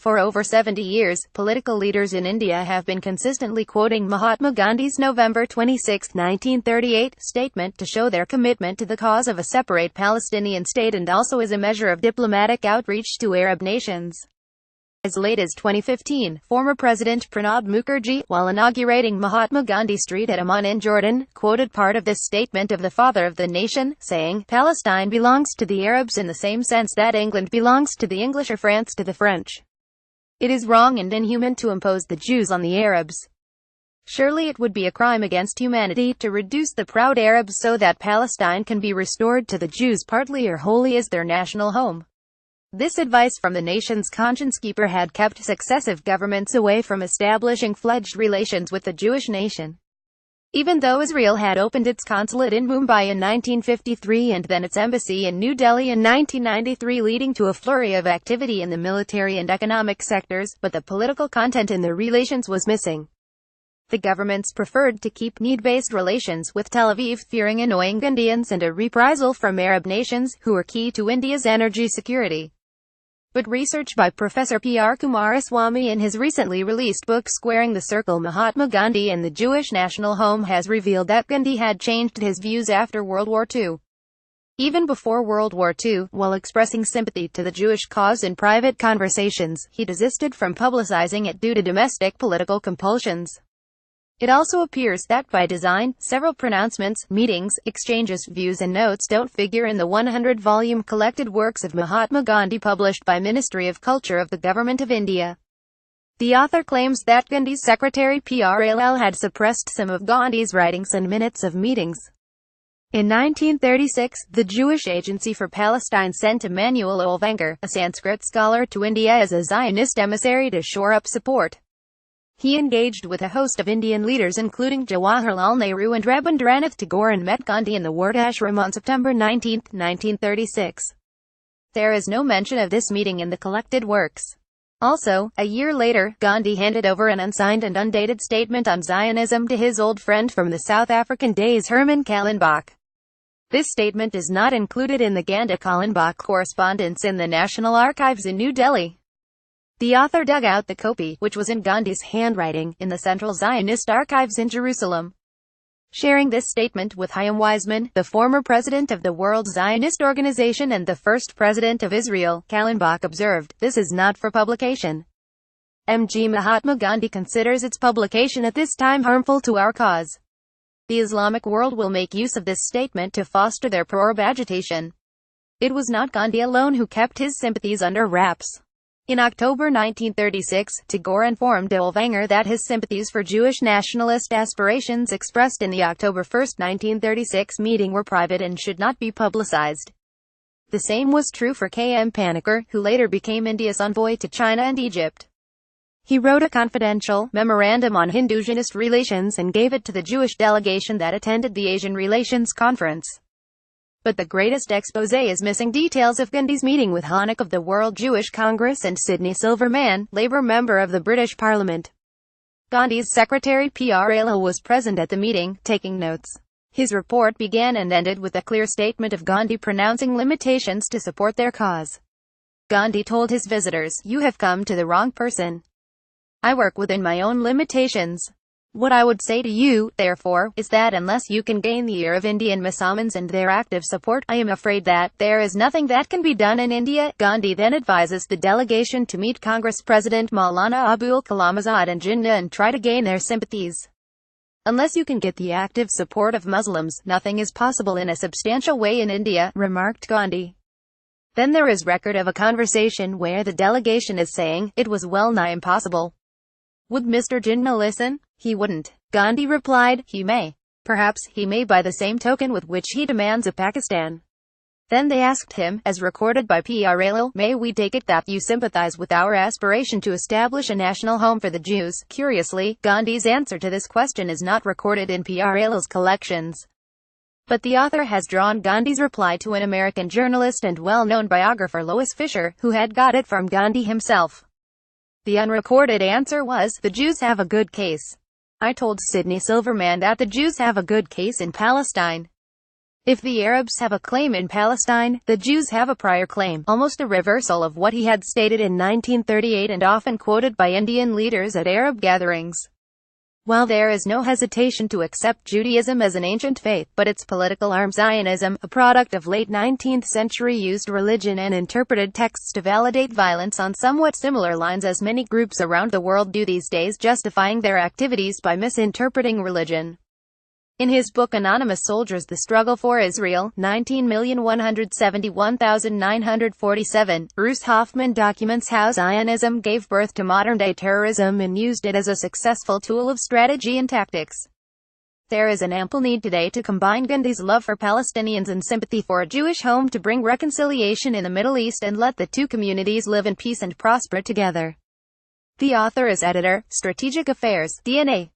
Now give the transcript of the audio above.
For over 70 years, political leaders in India have been consistently quoting Mahatma Gandhi's November 26, 1938, statement to show their commitment to the cause of a separate Palestinian state and also as a measure of diplomatic outreach to Arab nations. As late as 2015, former President Pranab Mukherjee, while inaugurating Mahatma Gandhi Street at Amman in Jordan, quoted part of this statement of the father of the nation, saying, "Palestine belongs to the Arabs in the same sense that England belongs to the English or France to the French. It is wrong and inhuman to impose the Jews on the Arabs. Surely it would be a crime against humanity to reduce the proud Arabs so that Palestine can be restored to the Jews partly or wholly as their national home." This advice from the nation's conscience-keeper had kept successive governments away from establishing fledged relations with the Jewish nation. Even though Israel had opened its consulate in Mumbai in 1953 and then its embassy in New Delhi in 1993, leading to a flurry of activity in the military and economic sectors, but the political content in the relations was missing. The governments preferred to keep need-based relations with Tel Aviv, fearing annoying Indians and a reprisal from Arab nations, who were key to India's energy security. But research by Professor P.R. Kumaraswamy in his recently released book Squaring the Circle, Mahatma Gandhi and the Jewish National Home, has revealed that Gandhi had changed his views after World War II. Even before World War II, while expressing sympathy to the Jewish cause in private conversations, he desisted from publicizing it due to domestic political compulsions. It also appears that by design, several pronouncements, meetings, exchanges, views and notes don't figure in the 100-volume collected works of Mahatma Gandhi published by Ministry of Culture of the Government of India. The author claims that Gandhi's secretary Prall had suppressed some of Gandhi's writings and minutes of meetings. In 1936, the Jewish Agency for Palestine sent Emanuel Olvanger, a Sanskrit scholar, to India as a Zionist emissary to shore up support. He engaged with a host of Indian leaders including Jawaharlal Nehru and Rabindranath Tagore and met Gandhi in the Ward Ashram on September 19, 1936. There is no mention of this meeting in the collected works. Also, a year later, Gandhi handed over an unsigned and undated statement on Zionism to his old friend from the South African days, Herman Kallenbach. This statement is not included in the Gandhi-Kallenbach correspondence in the National Archives in New Delhi. The author dug out the copy, which was in Gandhi's handwriting, in the Central Zionist Archives in Jerusalem. Sharing this statement with Chaim Weizmann, the former president of the World Zionist Organization and the first president of Israel, Kallenbach observed, "This is not for publication. MG Mahatma Gandhi considers its publication at this time harmful to our cause. The Islamic world will make use of this statement to foster their pro-Arab agitation." It was not Gandhi alone who kept his sympathies under wraps. In October 1936, Tagore informed Olvanger that his sympathies for Jewish nationalist aspirations expressed in the October 1, 1936 meeting were private and should not be publicized. The same was true for K.M. Panikkar, who later became India's envoy to China and Egypt. He wrote a confidential memorandum on Hindu-Zionist relations and gave it to the Jewish delegation that attended the Asian Relations Conference. But the greatest exposé is missing details of Gandhi's meeting with Hanak of the World Jewish Congress and Sidney Silverman, Labour member of the British Parliament. Gandhi's secretary Prall was present at the meeting, taking notes. His report began and ended with a clear statement of Gandhi pronouncing limitations to support their cause. Gandhi told his visitors, "You have come to the wrong person. I work within my own limitations. What I would say to you, therefore, is that unless you can gain the ear of Indian Mussalmans and their active support, I am afraid that there is nothing that can be done in India." Gandhi then advises the delegation to meet Congress President Maulana Abul Kalam Azad in Jinnah and try to gain their sympathies. "Unless you can get the active support of Muslims, nothing is possible in a substantial way in India," remarked Gandhi. Then there is record of a conversation where the delegation is saying, "It was well nigh impossible. Would Mr. Jinnah listen? He wouldn't." Gandhi replied, "He may. Perhaps he may by the same token with which he demands of Pakistan." Then they asked him, as recorded by Prall, "May we take it that you sympathize with our aspiration to establish a national home for the Jews?" Curiously, Gandhi's answer to this question is not recorded in Prall's collections. But the author has drawn Gandhi's reply to an American journalist and well-known biographer, Lois Fisher, who had got it from Gandhi himself. The unrecorded answer was, "The Jews have a good case. I told Sidney Silverman that the Jews have a good case in Palestine. If the Arabs have a claim in Palestine, the Jews have a prior claim, almost a reversal of what he had stated in 1938 and often quoted by Indian leaders at Arab gatherings. While there is no hesitation to accept Judaism as an ancient faith, but its political arm Zionism, a product of late 19th century, used religion and interpreted texts to validate violence on somewhat similar lines as many groups around the world do these days, justifying their activities by misinterpreting religion. In his book Anonymous Soldiers: The Struggle for Israel, 19,171,947, Bruce Hoffman documents how Zionism gave birth to modern-day terrorism and used it as a successful tool of strategy and tactics. There is an ample need today to combine Gandhi's love for Palestinians and sympathy for a Jewish home to bring reconciliation in the Middle East and let the two communities live in peace and prosper together. The author is editor, Strategic Affairs, DNA.